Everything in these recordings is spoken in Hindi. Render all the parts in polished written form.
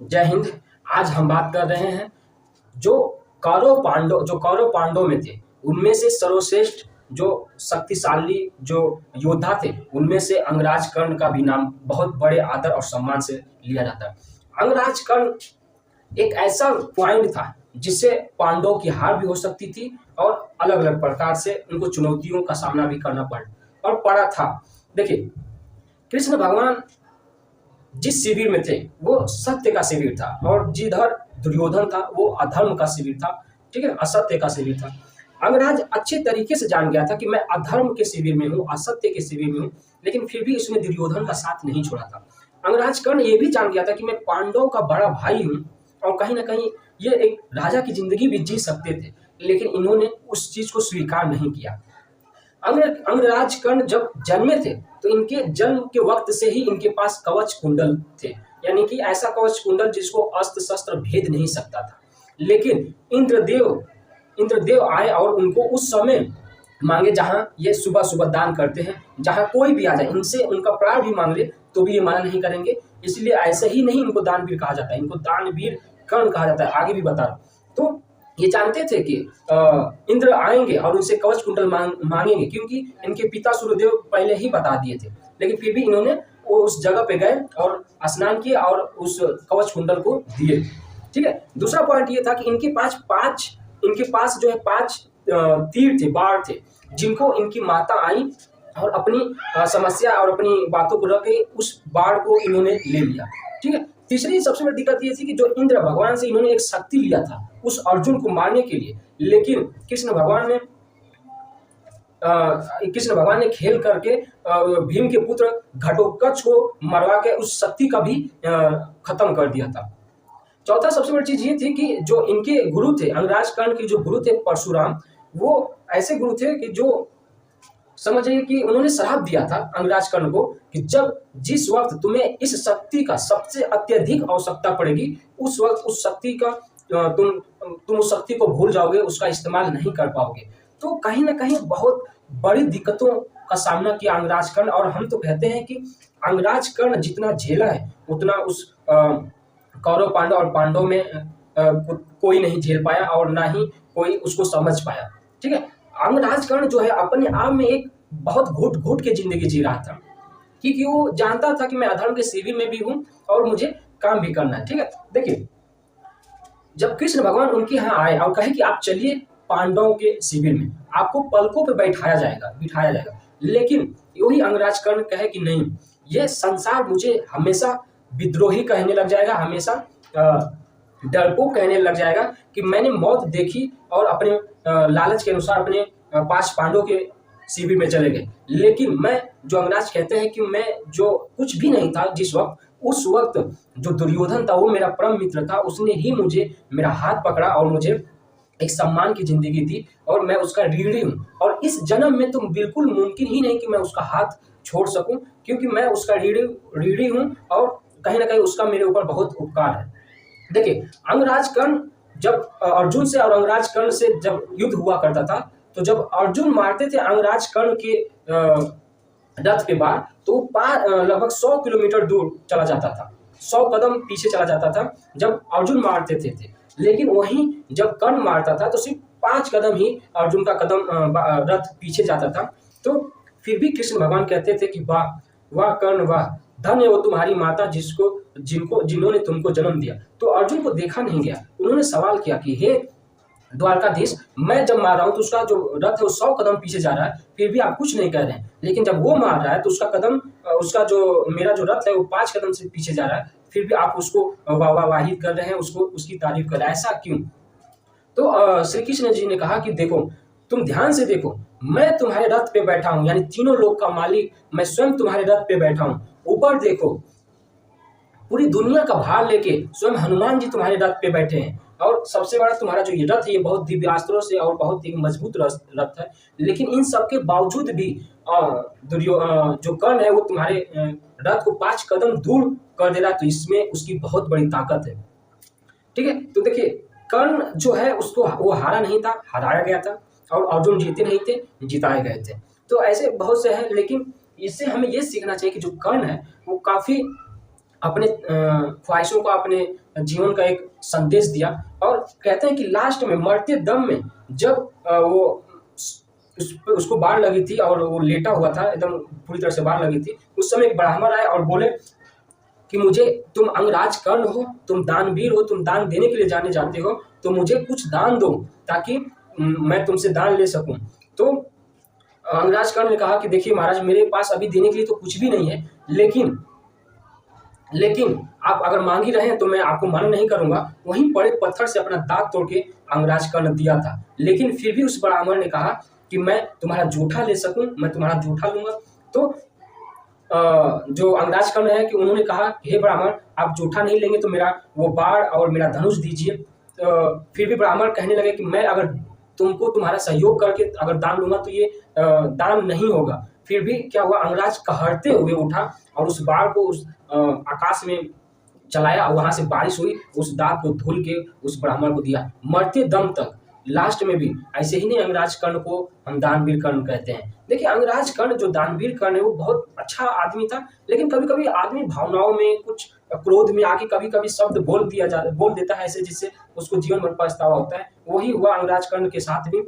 जय हिंद। आज हम बात कर रहे हैं जो कौरव पांडव में थे, उनमें से सर्वश्रेष्ठ जो शक्तिशाली जो योद्धा थे, उनमें से अंगराज कर्ण का भी नाम बहुत बड़े आदर और सम्मान से लिया जाता है। अंगराज कर्ण एक ऐसा पॉइंट था जिससे पांडवों की हार भी हो सकती थी और अलग अलग प्रकार से उनको चुनौतियों का सामना भी करना पड़ा था। देखिए, कृष्ण भगवान जिस शिविर में थे वो सत्य का शिविर था, और जिधर दुर्योधन था वो अधर्म का शिविर था। ठीक है, असत्य का शिविर था। अंगराज अच्छे तरीके से जान गया था कि मैं अधर्म के शिविर में हूँ, असत्य के शिविर में हूँ, लेकिन फिर भी उसने दुर्योधन का साथ नहीं छोड़ा था। अंगराज कर्ण ये भी जान गया था कि मैं पांडवों का बड़ा भाई हूँ, और कहीं ना कहीं ये एक राजा की जिंदगी भी जी सकते थे, लेकिन इन्होंने उस चीज को स्वीकार नहीं किया। अंगराज कर्ण जब जन्मे थे तो इनके जन्म के वक्त से ही इनके पास कवच कुंडल थे, यानी कि ऐसा कवच कुंडल जिसको अस्त्र शस्त्र भेद नहीं सकता था। लेकिन इंद्रदेव आए और उनको उस समय मांगे, जहां ये सुबह सुबह दान करते हैं, जहां कोई भी आ जाए इनसे उनका प्राण भी मांग ले तो भी ये मना नहीं करेंगे। इसलिए ऐसे ही नहीं इनको दानवीर कहा जाता है, इनको दानवीर कर्ण कहा जाता है। आगे भी बता रहा तो ये जानते थे कि इंद्र आएंगे और उनसे कवच कुंडल मांगेंगे, क्योंकि इनके पिता सूर्यदेव पहले ही बता दिए थे। लेकिन फिर भी इन्होंने वो उस जगह पे गए और स्नान किए और उस कवच कुंडल को दिए। ठीक है, दूसरा पॉइंट ये था कि इनके पास जो है 5 तीर थे, बाण थे, जिनको इनकी माता आई और अपनी समस्या और अपनी बातों को रख के उस बाण को इन्होंने ले लिया। ठीक है, तीसरी सबसे बड़ी दिक्कत ये थी कि जो इंद्र भगवान से इन्होंने एक शक्ति लिया था उस अर्जुन को मारने के लिए, लेकिन कृष्ण भगवान ने खेल करके भीम के पुत्र घटोत्कच को मरवा के उस शक्ति का भी खत्म कर दिया था। चौथा सबसे बड़ी चीज ये थी कि जो इनके गुरु थे, अंगराज कर्ण के जो गुरु थे परशुराम, वो ऐसे गुरु थे कि जो समझिए कि उन्होंने श्राप दिया था अंगराज कर्ण को कि जिस वक्त तुम्हें इस शक्ति का सबसे अत्यधिक आवश्यकता पड़ेगी, उस वक्त उस शक्ति का तुम उस शक्ति को भूल जाओगे, उसका इस्तेमाल नहीं कर पाओगे। तो कहीं ना कहीं बहुत बड़ी दिक्कतों का सामना किया अंगराज कर्ण, और हम तो कहते हैं कि अंगराज कर्ण जितना झेला है उतना उस कौरव पांडव और पांडव में कोई नहीं झेल पाया और ना ही कोई उसको समझ पाया। ठीक है, अंगराज कर्ण जो है अपने आप में एक बहुत घुट घुट के जिंदगी जी रहा था, क्योंकि वो जानता था कि मैं अधर्म के शिविर में भी हूं और मुझे काम भी करना है। ठीक है, देखिए, जब कृष्ण भगवान उनके यहाँ आए और कहे कि आप चलिए पांडवों के शिविर में, आपको पलकों पे बिठाया जाएगा, लेकिन वही अंगराज कर्ण कहे कि नहीं, ये संसार मुझे हमेशा विद्रोही कहने लग जाएगा, हमेशा डरपोक कहने लग जाएगा कि मैंने मौत देखी और अपने लालच के अनुसार अपने 5 पांडवों के शिविर में चले गए। लेकिन मैं, जो अंगराज कहते हैं कि मैं जो कुछ भी नहीं था जिस वक्त, उस वक्त जो दुर्योधन था वो मेरा परम मित्र था, उसने ही मुझे मेरा हाथ पकड़ा और मुझे एक सम्मान की जिंदगी दी, और मैं उसका ऋणी हूँ। और इस जन्म में तो बिल्कुल मुमकिन ही नहीं कि मैं उसका हाथ छोड़ सकूं, क्योंकि मैं उसका ऋणी हूँ और कहीं ना कहीं उसका मेरे ऊपर बहुत उपकार है। देखिए, अंगराज कर्ण जब अर्जुन से और अंगराज कर्ण से जब युद्ध हुआ करता था, तो जब अर्जुन मारते थे अंगराज कर्ण के रथ पे बाण, तो लगभग 100 किलोमीटर दूर चला जाता था, 100 कदम पीछे चला जाता था जब अर्जुन मारते थे। लेकिन वहीं जब कर्ण मारता था तो सिर्फ 5 कदम ही अर्जुन का कदम रथ पीछे जाता था। तो फिर भी कृष्ण भगवान कहते थे कि वाह वाह कर्ण वाह, धन्य वो तुम्हारी माता जिन्होंने तुमको जन्म दिया। तो अर्जुन को देखा नहीं गया, उन्होंने सवाल किया कि हे द्वारकाधीश, मैं जब मार रहा हूं तो उसका जो रथ है वो 100 कदम पीछे जा रहा है, फिर भी आप कुछ नहीं कह रहे हैं, लेकिन जब वो मार रहा है तो उसका जो मेरा जो रथ है वो 5 कदम से पीछे जा रहा है, फिर भी आप उसको वाहित कर रहे हैं, उसकी तारीफ कर रहे हैं, ऐसा क्यों? तो श्री कृष्ण जी ने कहा कि देखो, तुम ध्यान से देखो, मैं तुम्हारे रथ पे बैठा हूं, यानी तीनों लोक का मालिक मैं स्वयं तुम्हारे रथ पे बैठा हूं। ऊपर देखो, पूरी दुनिया का भार लेके स्वयं हनुमान जी तुम्हारे रथ पे बैठे हैं, और सबसे बड़ा तुम्हारा जो ये रथ है ये बहुत दिव्यास्त्रों से और बहुत ही मजबूत रथ है। लेकिन इन सब के बावजूद भी जो कर्ण है वो तुम्हारे रथ को 5 कदम दूर कर दे रहा है, तो इसमें उसकी बहुत बड़ी ताकत है। ठीक है, तो देखिए, कर्ण जो है उसको वो हारा नहीं था, हराया गया था, और अर्जुन जीते नहीं थे, जिताए गए थे। तो ऐसे बहुत से हैं, लेकिन इससे हमें ये सीखना चाहिए कि जो कर्ण है वो काफी अपने ख्वाहिशों का, अपने जीवन का एक संदेश दिया। और कहते हैं कि लास्ट में मरते दम में जब वो उसको बाढ़ लगी थी और वो लेटा हुआ था, एकदम पूरी तरह से बाढ़ लगी थी, उस समय एक ब्राह्मण आए और बोले कि मुझे, तुम अंगराज कर्ण हो, तुम दानवीर हो, तुम दान देने के लिए जाने जाते हो, तो मुझे कुछ दान दो ताकि मैं तुमसे दान ले सकूं। तो अंगराज कर्ण ने कहा कि देखिए महाराज, मेरे पास अभी देने के लिए तो कुछ भी नहीं है, लेकिन आप अगर मांग ही रहे हैं तो मैं आपको मना नहीं करूंगा। वहीं पड़े पत्थर से अपना दांत तोड़ के अंगराज कर्ण दिया था। लेकिन फिर भी उस ब्राह्मण ने कहा कि मैं तुम्हारा जूठा ले सकूं, मैं तुम्हारा जूठा लूंगा। तो जो अंगराज कर्ण है कि उन्होंने कहा, हे ब्राह्मण, आप जूठा नहीं लेंगे तो मेरा वो बाण और मेरा धनुष दीजिए। फिर भी ब्राह्मण कहने लगे कि मैं अगर तुमको तुम्हारा सहयोग करके अगर दान लूंगा तो ये दान नहीं होगा। फिर भी क्या हुआ, अंगराज कहरते हुए उठा और उस बाण को उस आकाश में चलाया और वहां से बारिश हुई, उस दांत को धुल के उस ब्राह्मण को दिया मरते दम तक। लास्ट में भी ऐसे ही नहीं, अंगराज कर्ण को हम दानवीर कर्ण कहते हैं। देखिए अंगराज कर्ण जो दानवीर कर्ण है वो बहुत अच्छा आदमी था, लेकिन कभी कभी आदमी भावनाओं में, कुछ क्रोध में आके कभी कभी शब्द बोल देता है ऐसे जिससे उसको जीवन भर पछतावा होता है। वही हुआ अंगराज कर्ण के साथ भी।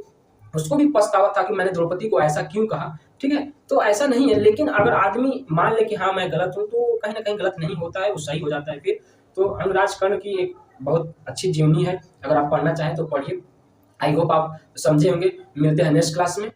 उसको भी पछतावा था कि मैंने द्रौपदी को ऐसा क्यों कहा। ठीक है, तो ऐसा नहीं है, लेकिन अगर आदमी मान ले कि हाँ मैं गलत हूं, तो कहीं ना कहीं गलत नहीं होता है, वो सही हो जाता है फिर। तो अंगराज कर्ण की एक बहुत अच्छी जीवनी है, अगर आप पढ़ना चाहें तो पढ़िए। आई होप आप समझे होंगे। मिलते हैं नेक्स्ट क्लास में।